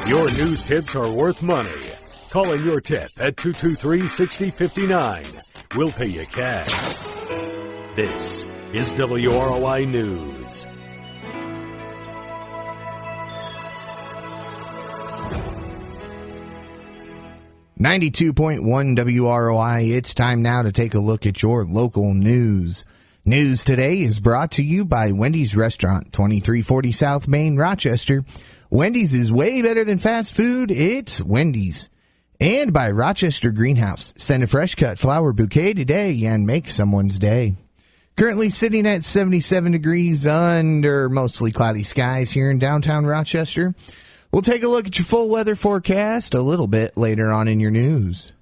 Your news tips are worth money. Call in your tip at 223-6059. We'll pay you cash. This is WROI News. .1 WROI. It's time now to take a look at your local news. News today is brought to you by Wendys Restaurant, 2340 South Main, Rochester. Wendys is way better than fast food. It's Wendys. And by Rochester Greenhouse. Send a fresh cut flower bouquet today and make someone's day. Currently sitting at 77 degrees under mostly cloudy skies here in downtown Rochester. We'll take a look at your full weather forecast a little bit later on in your news.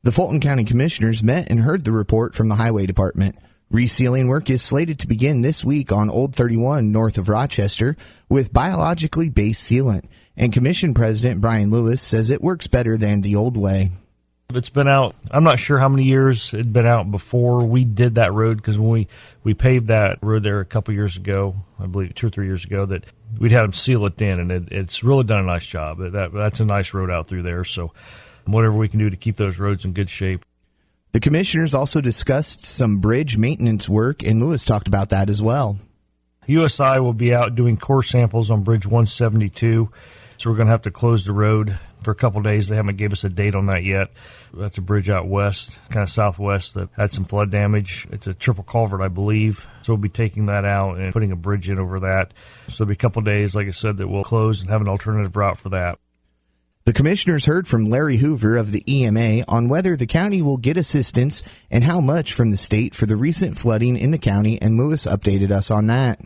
The Fulton County Commissioners met and heard the report from the Highway Department. Resealing work is slated to begin this week on Old 31 north of Rochester with biologically based sealant. And Commission President Brian Lewis says it works better than the old way. It's been out, I'm not sure how many years it had been out before we did that road, because when we paved that road there a couple years ago, I believe 2 or 3 years ago, that we'd had them seal it in, and it's really done a nice job. That's a nice road out through there, so whatever we can do to keep those roads in good shape. The commissioners also discussed some bridge maintenance work, and Lewis talked about that as well. USI will be out doing core samples on Bridge 172, so we're going to have to close the road for a couple days. They haven't gave us a date on that yet. That's a bridge out west, kind of southwest, that had some flood damage. It's a triple culvert, I believe. So we'll be taking that out and putting a bridge in over that. So it'll be a couple days, like I said, that we'll close and have an alternative route for that. The commissioners heard from Larry Hoover of the EMA on whether the county will get assistance and how much from the state for the recent flooding in the county, and Lewis updated us on that.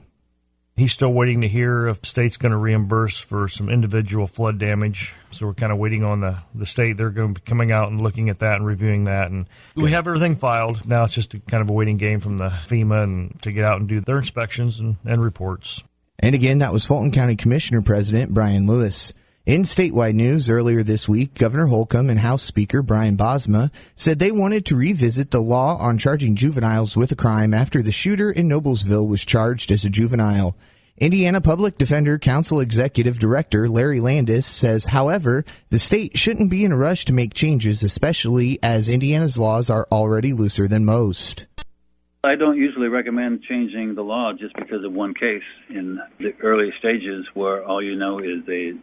He's still waiting to hear if the state's going to reimburse for some individual flood damage. So we're kind of waiting on the state. They're going to be coming out and looking at that and reviewing that. And we have everything filed. Now it's just kind of a waiting game from the FEMA and to get out and do their inspections and reports. And again, that was Fulton County Commissioner President Brian Lewis. In statewide news earlier this week, Governor Holcomb and House Speaker Brian Bosma said they wanted to revisit the law on charging juveniles with a crime after the shooter in Noblesville was charged as a juvenile. Indiana Public Defender Council Executive Director Larry Landis says, however, the state shouldn't be in a rush to make changes, especially as Indiana's laws are already looser than most. I don't usually recommend changing the law just because of one case in the early stages where all you know is a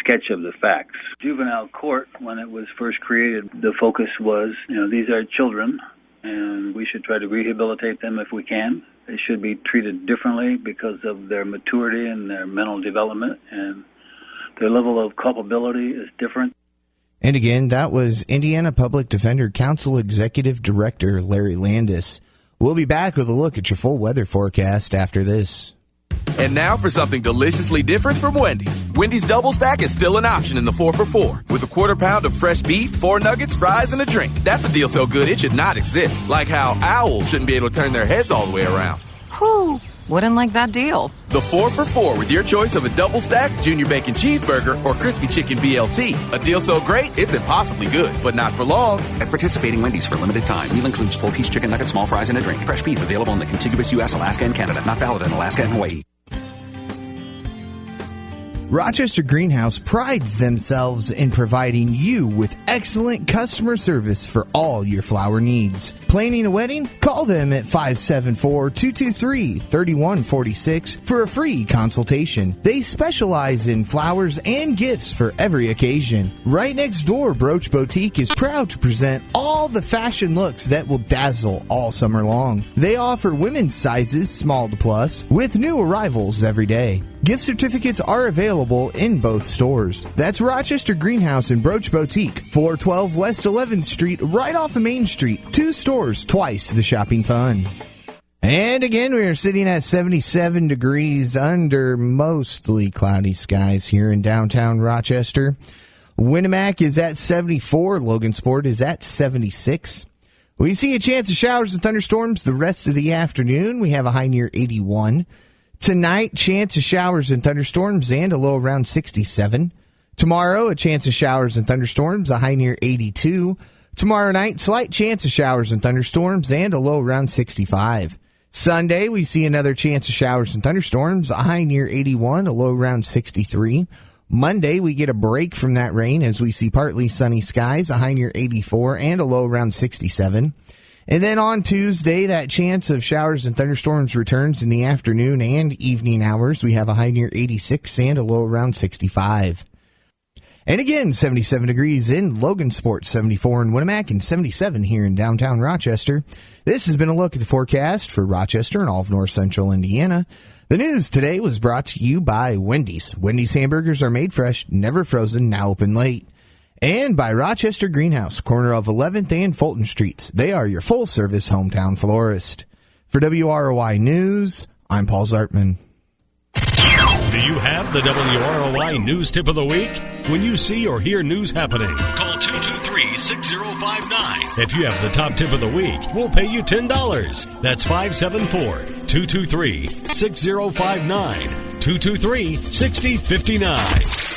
sketch of the facts. Juvenile Court, when it was first created, the focus was, these are children, and we should try to rehabilitate them if we can. They should be treated differently because of their maturity and their mental development, and their level of culpability is different. And again, that was Indiana Public Defender Council Executive Director Larry Landis. We'll be back with a look at your full weather forecast after this. And now for something deliciously different from Wendys. Wendys Double Stack is still an option in the 4-for-4 with a quarter pound of fresh beef, 4 nuggets, fries, and a drink. That's a deal so good it should not exist. Like how owls shouldn't be able to turn their heads all the way around. Whew, wouldn't like that deal. The 4-for-4 with your choice of a double stack, junior bacon cheeseburger, or crispy chicken BLT. A deal so great, it's impossibly good, but not for long. At participating Wendys for limited time. Meal includes 4-piece chicken nuggets, small fries, and a drink. Fresh beef available in the contiguous U.S., Alaska, and Canada. Not valid in Alaska and Hawaii. Rochester Greenhouse prides themselves in providing you with excellent customer service for all your flower needs. Planning a wedding? Call them at 574-223-3146 for a free consultation. They specialize in flowers and gifts for every occasion. Right next door, Brooch Boutique is proud to present all the fashion looks that will dazzle all summer long. They offer women's sizes small to plus with new arrivals every day. Gift certificates are available in both stores. That's Rochester Greenhouse and Brooch Boutique, 412 West 11th Street, right off of Main Street. 2 stores, twice the shopping fun. And again, we are sitting at 77 degrees under mostly cloudy skies here in downtown Rochester. Winnemac is at 74. Logansport is at 76. We see a chance of showers and thunderstorms the rest of the afternoon. We have a high near 81. Tonight, chance of showers and thunderstorms and a low around 67. Tomorrow, a chance of showers and thunderstorms, a high near 82. Tomorrow night, slight chance of showers and thunderstorms and a low around 65. Sunday, we see another chance of showers and thunderstorms, a high near 81, a low around 63. Monday, we get a break from that rain as we see partly sunny skies, a high near 84 and a low around 67. And then on Tuesday, that chance of showers and thunderstorms returns in the afternoon and evening hours. We have a high near 86 and a low around 65. And again, 77 degrees in Logansport, 74 in Winnemac, and 77 here in downtown Rochester. This has been a look at the forecast for Rochester and all of north central Indiana. The news today was brought to you by Wendys. Wendys hamburgers are made fresh, never frozen, now open late. And by Rochester Greenhouse, corner of 11th and Fulton Streets. They are your full-service hometown florist. For WROI News, I'm Paul Zartman. Do you have the WROI News Tip of the Week? When you see or hear news happening, call 223-6059. If you have the top tip of the week, we'll pay you $10. That's 574-223-6059. 223-6059.